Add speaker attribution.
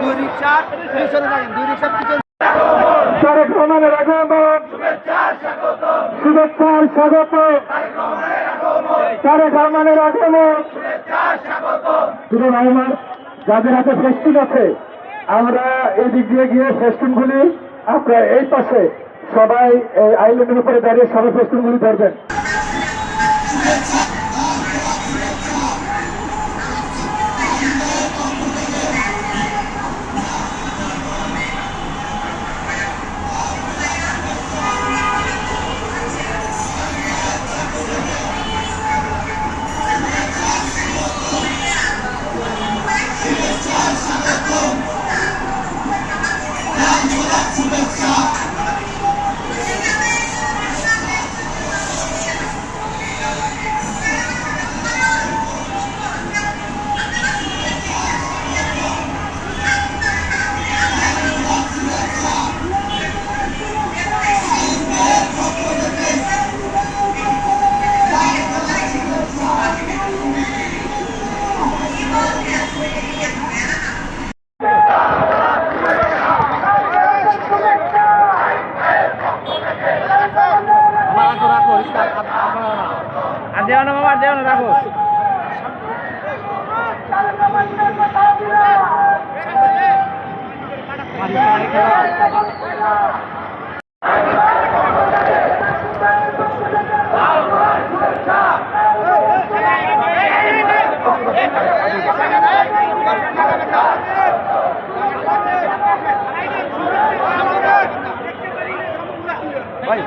Speaker 1: দুই রিক্সা পিছনে থাকেন, দুই রিক্সা পিছনে।
Speaker 2: তারেক রহমানের আগমন, শুভেচ্ছার স্বাগত। তারেক রহমানের আগমন, শুধু রহমান যাদের হাতে ফেস্টুন আছে, আমরা এই দিক দিয়ে গিয়ে ফেস্টুনগুলি, আপনারা এই পাশে সবাই এই আইল্যান্ডের উপরে দাঁড়িয়ে সবাই ফেস্টুনগুলি ধরবেন।
Speaker 1: আর দেও না বাবা, আর দেও না, রাখো। ভাই